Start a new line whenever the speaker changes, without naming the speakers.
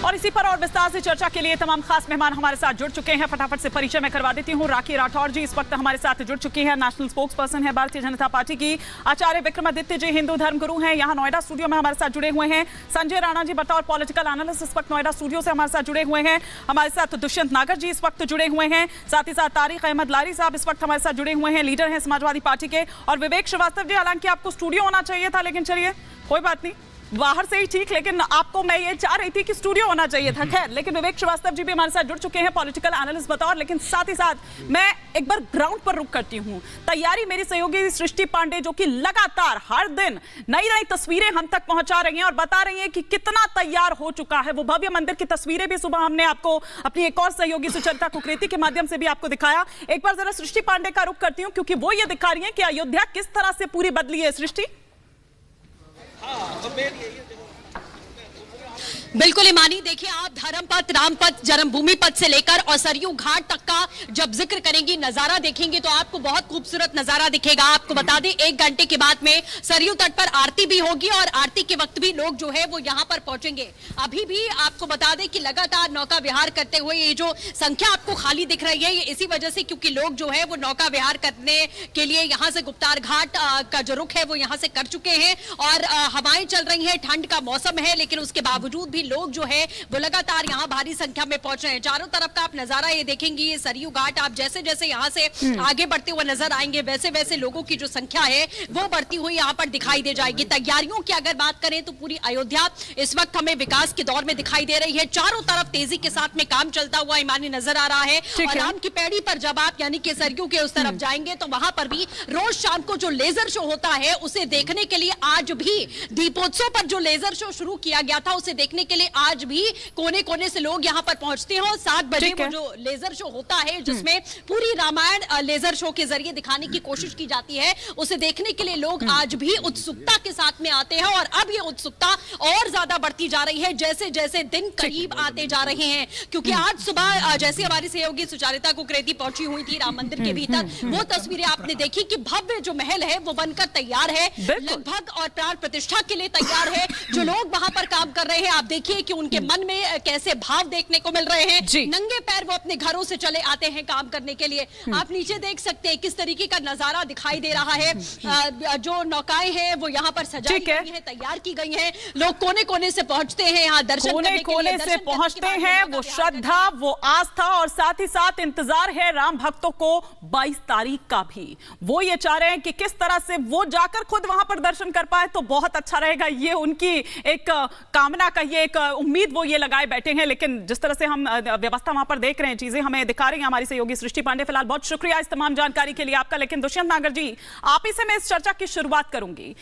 और इसी पर और विस्तार से चर्चा के लिए तमाम खास मेहमान हमारे साथ जुड़ चुके हैं। फटाफट से परिचय मैं करवा देती हूँ। राखी राठौर जी इस वक्त हमारे साथ जुड़ चुकी हैं, नेशनल स्पोक्स पर्सन है भारतीय जनता पार्टी की। आचार्य विक्रमादित्य जी हिंदू धर्म गुरु हैं, यहाँ नोएडा स्टूडियो में हमारे साथ जुड़े हुए हैं। संजय राणा जी बतौर पॉलिटिकल एनालिस्ट इस वक्त नोएडा स्टूडियो से हमारे साथ जुड़े हुए हैं। हमारे साथ दुष्यंत नागर जी इस वक्त जुड़े हुए हैं। साथ ही साथ तारिक अहमद लारी साहब इस वक्त हमारे साथ जुड़े हुए हैं, लीडर हैं समाजवादी पार्टी के। और विवेक श्रीवास्तव जी, हालांकि आपको स्टूडियो होना चाहिए था, लेकिन चलिए कोई बात नहीं, बाहर से ही ठीक, लेकिन आपको मैं ये चाह रही थी कि स्टूडियो होना चाहिए था। खैर, लेकिन विवेक श्रीवास्तव जी भी हमारे साथ जुड़ चुके हैं पॉलिटिकल एनालिस्ट बतौर। लेकिन साथ ही साथ मैं एक बार ग्राउंड पर रुक करती हूं। तैयारी मेरी सहयोगी सृष्टि पांडे, जो कि लगातार हर दिन नई नई तस्वीरें हम तक पहुंचा रही हैं और बता रही हैं कि कितना तैयार हो चुका है वो भव्य मंदिर की तस्वीरें भी सुबह हमने आपको अपनी एक और सहयोगी सुचरिता कुकरेती के माध्यम से भी आपको दिखाया। एक बार जरा सृष्टि पांडे का रुख करती हूं, क्योंकि वो ये दिखा रही है कि अयोध्या किस तरह से पूरी बदली है। सृष्टि।
बिल्कुल ईमानी, देखिए आप धर्मपथ, रामपथ, जन्मभूमि पथ से लेकर और सरयू घाट तक का जब जिक्र करेंगी, नजारा देखेंगे तो आपको बहुत खूबसूरत नजारा दिखेगा। आपको बता दें 1 घंटे के बाद में सरयू तट पर आरती भी होगी और आरती के वक्त भी लोग जो है वो यहाँ पर पहुंचेंगे। अभी भी आपको बता दें कि लगातार नौका विहार करते हुए ये जो संख्या आपको खाली दिख रही है, ये इसी वजह से क्योंकि लोग जो है वो नौका विहार करने के लिए यहाँ से गुप्तार घाट का जो रुख है वो यहाँ से कर चुके हैं। और हवाएं चल रही है, ठंड का मौसम है, लेकिन उसके बावजूद भी लोग जो है वो लगातार यहाँ भारी संख्या में पहुंच रहे हैं। चारों तरफ का आप नजारा ये देखेंगे, ये सरयू घाट आप जैसे जैसे यहाँ से आगे बढ़ते हुए नजर आएंगे, वैसे वैसे लोगों की जो संख्या है वो बढ़ती हुई यहाँ पर दिखाई दे जाएगी। तैयारियों की अगर बात करें तो पूरी अयोध्या इस वक्त हमें विकास के दौर में दिखाई दे रही है। चारों तरफ तेजी के साथ में काम चलता हुआ ईमानी नजर आ रहा है। और राम की पैड़ी पर जब आप यानी कि सरयू के उस तरफ जाएंगे तो वहां पर भी रोज शाम को जो लेजर शो होता है उसे देखने के लिए आज भी दीपोत्सव पर जो लेजर शो शुरू किया गया था उसे देखने के लिए आज भी कोने कोने से लोग यहां पर पहुंचते हैं। और 7 बजे वो जो लेजर शो होता है जिसमें पूरी रामायण लेजर शो के जरिए दिखाने की कोशिश की जाती है, उसे देखने के लिए लोग आज भी उत्सुकता के साथ में आते हैं। और अब ये उत्सुकता और ज्यादा बढ़ती जा रही है जैसे जैसे दिन करीब आते जा रहे हैं, क्योंकि आज सुबह जैसे हमारी सहयोगी सुचरिता कुकरेती पहुंची हुई थी राम मंदिर के भीतर, वो तस्वीरें आपने देखी कि भव्य जो महल है वो बनकर तैयार है लगभग और प्राण प्रतिष्ठा के लिए तैयार है। जो लोग वहां पर काम कर रहे हैं आप देखिए कि उनके मन में कैसे भाव देखने को मिल रहे हैं। नंगे पैर वो अपने घरों से चले आते हैं काम करने के लिए। आप नीचे देख सकते हैं किस तरीके का नजारा दिखाई दे रहा है। जो नौकाएं हैं वो यहाँ पर सजाई गई है, तैयार की गई हैं। लोग कोने कोने से पहुंचते हैं यहाँ दर्शन करने के लिए,
से पहुंचते हैं। वो श्रद्धा, वो आस्था और साथ ही साथ इंतजार है राम भक्तों को 22 तारीख का भी। वो ये चाह रहे हैं कि किस तरह से वो जाकर खुद वहां पर दर्शन कर पाए तो बहुत अच्छा रहेगा। ये उनकी एक कामना का, ये एक उम्मीद वो ये लगाए बैठे हैं। लेकिन जिस तरह से हम व्यवस्था वहां पर देख रहे हैं, चीजें हमें दिखा रही हैं हमारी सहयोगी सृष्टि पांडे। फिलहाल बहुत शुक्रिया इस तमाम जानकारी के लिए आपका। लेकिन दुष्यंत नागर जी, आप ही से मैं इस चर्चा की शुरुआत करूंगी